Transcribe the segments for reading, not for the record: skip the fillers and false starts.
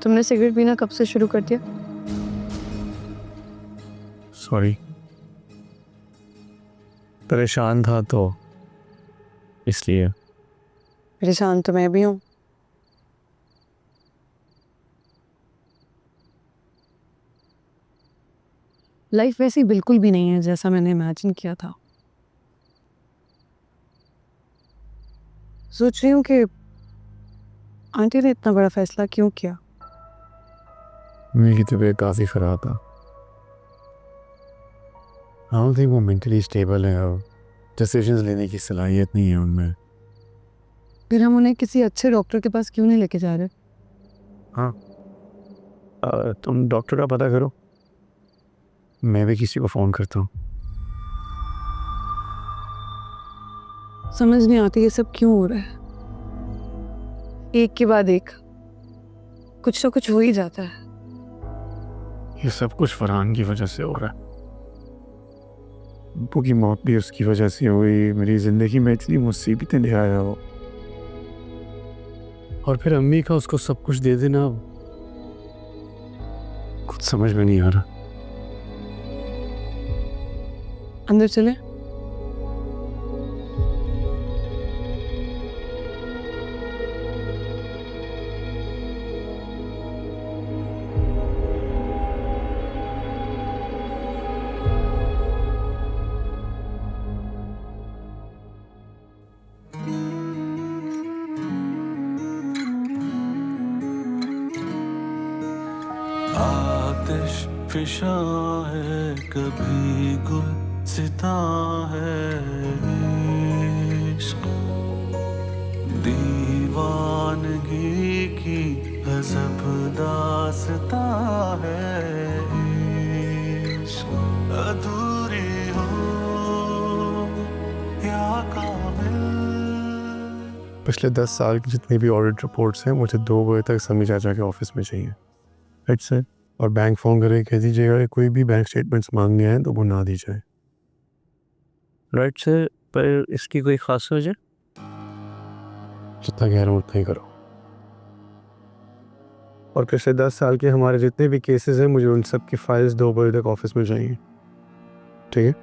तुमने सिगरेट पीना कब से शुरू कर दिया? सॉरी, परेशान था तो इसलिए। परेशान तो मैं भी हूँ। लाइफ वैसी बिल्कुल भी नहीं है जैसा मैंने इमेजिन किया था। सोच रही हूँ कि आंटी ने इतना बड़ा फैसला क्यों किया। मेरी तबीयत काफ़ी ख़राब था। आई डोंट थिंक वो मेंटली स्टेबल है और डिसीजंस लेने की सलाहियत नहीं है उनमें। फिर हम उन्हें किसी अच्छे डॉक्टर के पास क्यों नहीं लेके जा रहे? हाँ, तुम डॉक्टर का पता करो, मैं भी किसी को फ़ोन करता हूँ। समझ नहीं आती ये सब क्यों हो रहा है। एक के बाद एक कुछ तो कुछ हो ही जाता है। ये सब कुछ फरहान की वजह से हो रहा है। अब्बू की मौत भी उसकी वजह से हुई। मेरी ज़िंदगी में इतनी मुसीबतें ले आया हो, और फिर अम्मी का उसको सब कुछ दे देना कुछ समझ में नहीं आ रहा। अंदर चले। आतिश फिशा है कभी गुल सिता है इश्क, दीवानगी की गज़ब दास्ता है इश्क, अधूरी हो या कामिल। पिछले 10 साल की जितनी भी ऑडिट रिपोर्ट्स हैं मुझे 2 बजे तक समी चाचा के ऑफिस में चाहिए। Right sir. और बैंक फ़ोन करके कह दीजिएगा कि कोई भी बैंक स्टेटमेंट्स मांगने आए तो वो ना दी जाए। राइट सर, पर इसकी कोई ख़ास वजह? जितना कह रहा हूँ उतना ही करो। और पिछले 10 साल के हमारे जितने भी केसेस हैं मुझे उन सब की फाइल्स 2 बजे तक ऑफिस में चाहिए। ठीक है?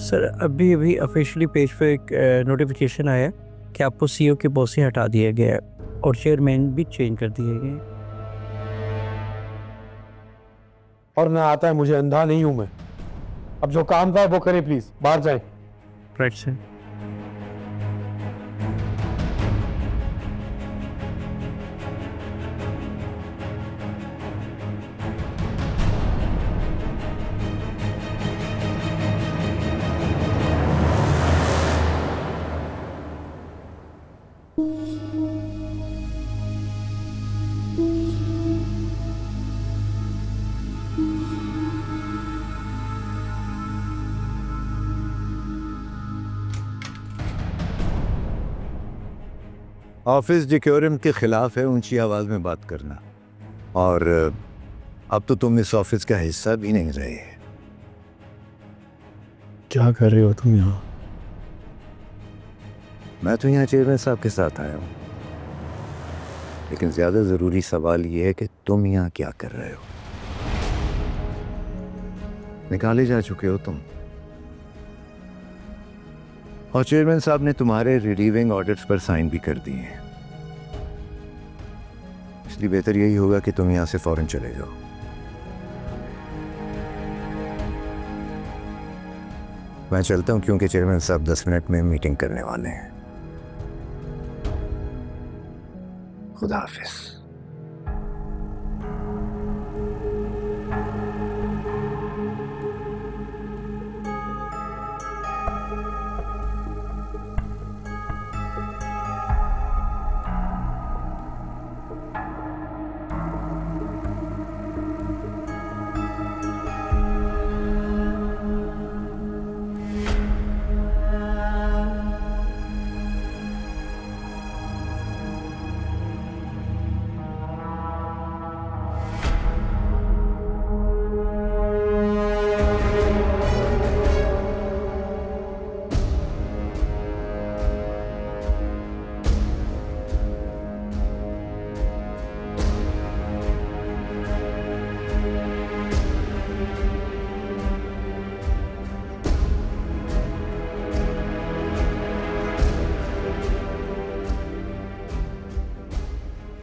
सर अभी अभी ऑफिशियली पेज पे एक नोटिफिकेशन आया है कि आपको सीईओ के पोस्ट से हटा दिया गया है और चेयरमैन भी चेंज कर दिए गए हैं। और ना आता है, मुझे अंधा नहीं हूं मैं। अब जो काम था वो करें प्लीज, बाहर जाएं। Right sir. ऑफिस डिकोरम के खिलाफ है ऊंची आवाज में बात करना, और अब तो तुम इस ऑफिस का हिस्सा भी नहीं रहे। क्या कर रहे हो तुम यहाँ? मैं तो यहाँ चेयरमैन साहब के साथ आया हूँ, लेकिन ज्यादा जरूरी सवाल ये है कि तुम यहाँ क्या कर रहे हो। निकाले जा चुके हो तुम, और चेयरमैन साहब ने तुम्हारे रिलीविंग ऑर्डर्स पर साइन भी कर दिए हैं। इसलिए बेहतर यही होगा कि तुम यहां से फौरन चले जाओ। मैं चलता हूं क्योंकि चेयरमैन साहब 10 मिनट में मीटिंग करने वाले हैं। खुदा हाफिज।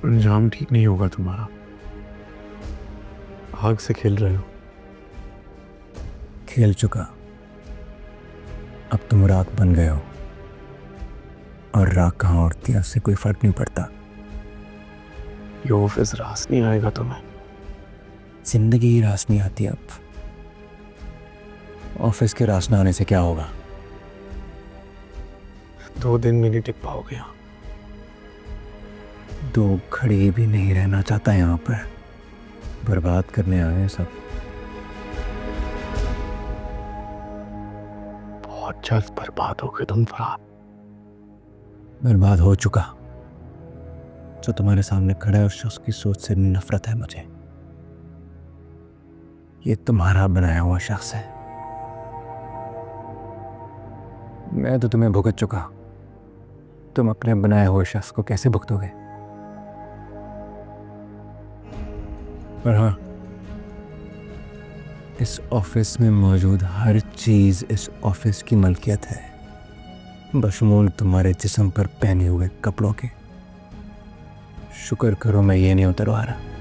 अंजाम ठीक नहीं होगा तुम्हारा। आग से खेल रहे हो। खेल चुका, अब तुम राख बन गए हो, और राख कहाँ उड़ती है उससे कोई फर्क नहीं पड़ता। ये ऑफिस रास नहीं आएगा तुम्हें। जिंदगी ही रास नहीं आती। अब ऑफिस के रास ना आने से क्या होगा? 2 दिन में नहीं टिक पाओगे यहाँ। 2 घड़ी भी नहीं रहना चाहता यहाँ पर। बर्बाद करने आए हैं सब। बहुत जल्द बर्बाद होगे तुम फरहाद। बर्बाद हो चुका। जो तुम्हारे सामने खड़ा है उस शख्स की सोच से नफरत है मुझे। ये तुम्हारा बनाया हुआ शख्स है। मैं तो तुम्हें भुगत चुका, तुम अपने बनाए हुए शख्स को कैसे भुगतोगे? पर हाँ, इस ऑफिस में मौजूद हर चीज इस ऑफिस की मलकियत है, बशमूल तुम्हारे जिस्म पर पहने हुए कपड़ों के। शुक्र करो मैं ये नहीं उतरवा रहा।